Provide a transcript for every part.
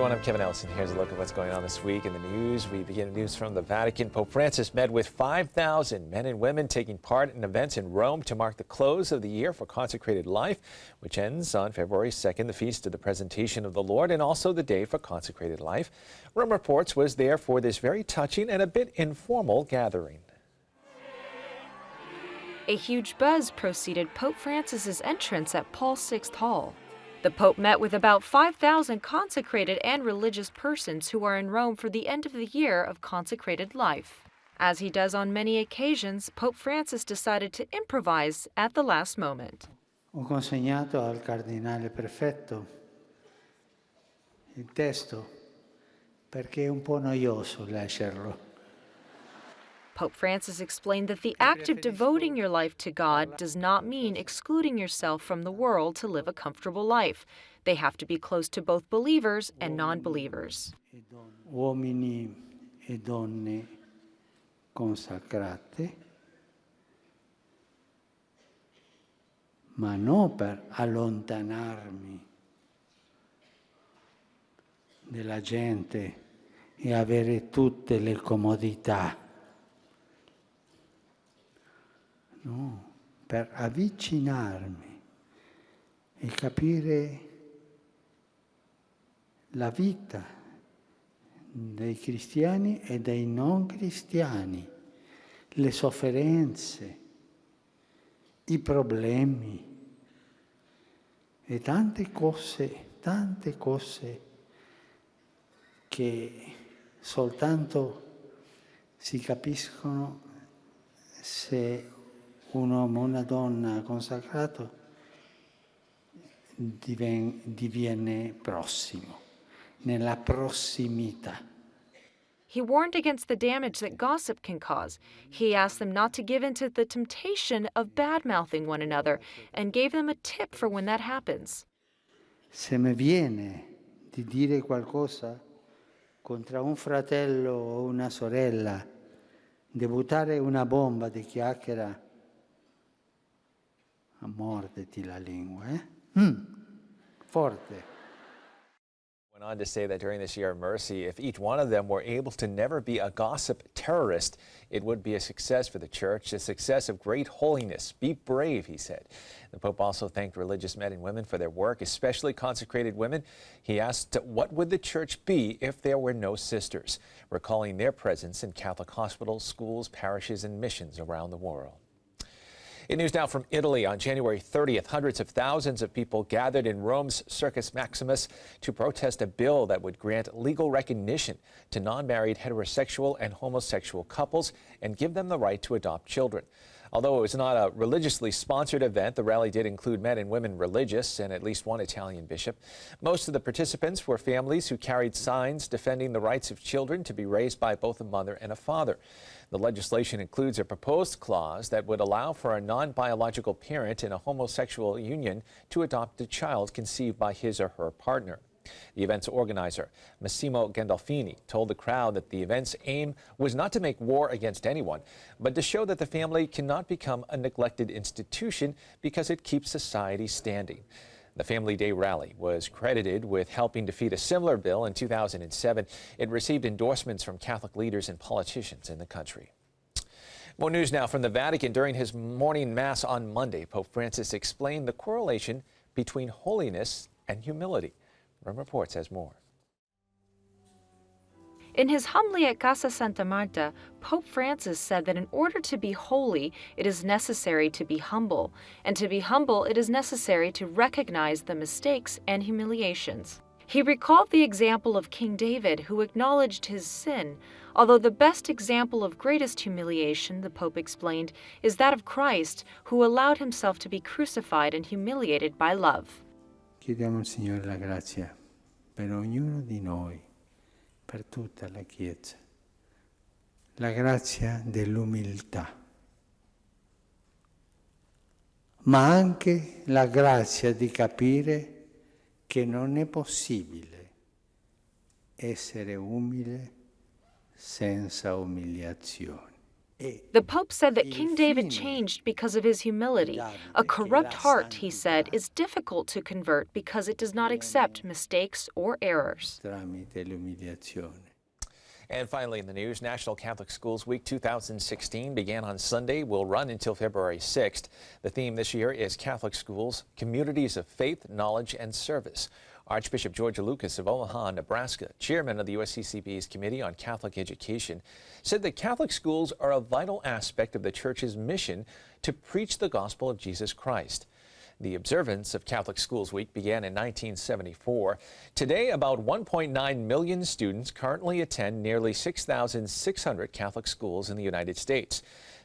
everyone, I'm Kevin Ellison. Here's a look at what's going on this week in the news. We begin news from the Vatican. Pope Francis met with 5,000 men and women taking part in events in Rome to mark the close of the year for Consecrated Life, which ends on February 2nd, the feast of the Presentation of the Lord, and also the day for Consecrated Life. Rome Reports was there for this very touching and a bit informal gathering. A huge buzz preceded Pope Francis's entrance at Paul VI Hall. The Pope met with about 5,000 consecrated and religious persons who are in Rome for the end of the year of Consecrated Life. As he does on many occasions, Pope Francis decided to improvise at the last moment. Ho consegnato al Cardinale Prefetto il testo perché è un po' noioso leggerlo. Pope Francis explained that the act of devoting your life to God does not mean excluding yourself from the world to live a comfortable life. They have to be close to both believers and non-believers. Uomini e donne consacrate, ma non per allontanarmi della gente e avere tutte le comodità. No, per avvicinarmi e capire la vita dei cristiani e dei non cristiani, le sofferenze, i problemi e tante cose che soltanto si capiscono se un uomo o una donna consacrato diviene prossimo, nella prossimità. He warned against the damage that gossip can cause. He asked them not to give in to the temptation of bad-mouthing one another and gave them a tip for when that happens. Se mi viene di dire qualcosa contro un fratello o una sorella, di buttare una bomba di chiacchiera, morditi la lingua, Forte. Went on to say that during this year of mercy, if each one of them were able to never be a gossip terrorist, it would be a success for the church, a success of great holiness. Be brave, he said. The Pope also thanked religious men and women for their work, especially consecrated women. He asked, what would the church be if there were no sisters, recalling their presence in Catholic hospitals, schools, parishes, and missions around the world. In news now from Italy, on January 30th, hundreds of thousands of people gathered in Rome's Circus Maximus to protest a bill that would grant legal recognition to non-married heterosexual and homosexual couples and give them the right to adopt children. Although it was not a religiously sponsored event, the rally did include men and women religious and at least one Italian bishop. Most of the participants were families who carried signs defending the rights of children to be raised by both a mother and a father. The legislation includes a proposed clause that would allow for a non-biological parent in a homosexual union to adopt a child conceived by his or her partner. The event's organizer, Massimo Gandolfini, told the crowd that the event's aim was not to make war against anyone, but to show that the family cannot become a neglected institution because it keeps society standing. The Family Day rally was credited with helping defeat a similar bill in 2007. It received endorsements from Catholic leaders and politicians in the country. More news now from the Vatican. During his morning mass on Monday, Pope Francis explained the correlation between holiness and humility. Rome Reports has more. In his homily at Casa Santa Marta, Pope Francis said that in order to be holy, it is necessary to be humble, and to be humble, it is necessary to recognize the mistakes and humiliations. He recalled the example of King David, who acknowledged his sin, although the best example of greatest humiliation, the Pope explained, is that of Christ, who allowed himself to be crucified and humiliated by love. Chiediamo al Signore la grazia per ognuno di noi, per tutta la Chiesa, la grazia dell'umiltà, ma anche la grazia di capire che non è possibile essere umile senza umiliazione. The Pope said that King David changed because of his humility. A corrupt heart, he said, is difficult to convert because it does not accept mistakes or errors. Tramite l'umiliazione. And finally in the news, National Catholic Schools Week 2016 began on Sunday, will run until February 6th. The theme this year is Catholic Schools, Communities of Faith, Knowledge, and Service. Archbishop George Lucas of Omaha, Nebraska, chairman of the USCCB's Committee on Catholic Education, said that Catholic schools are a vital aspect of the Church's mission to preach the gospel of Jesus Christ. The observance of Catholic Schools Week began in 1974. Today, about 1.9 million students currently attend nearly 6,600 Catholic schools in the United States.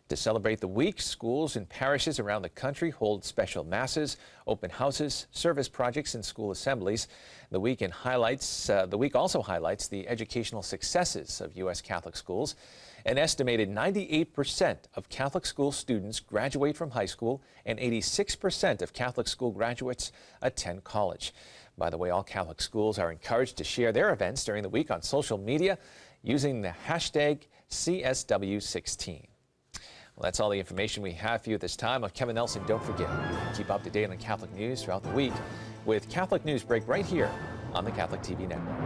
To celebrate the week, schools and parishes around the country hold special masses, open houses, service projects, and school assemblies. The week also highlights the educational successes of U.S. Catholic schools. An estimated 98% of Catholic school students graduate from high school, and 86% of Catholic school graduates attend college. By the way, all Catholic schools are encouraged to share their events during the week on social media using the hashtag CSW16. Well, that's all the information we have for you at this time. I'm Kevin Nelson. Don't forget, you can keep up to date on Catholic news throughout the week with Catholic Newsbreak right here on the Catholic TV Network.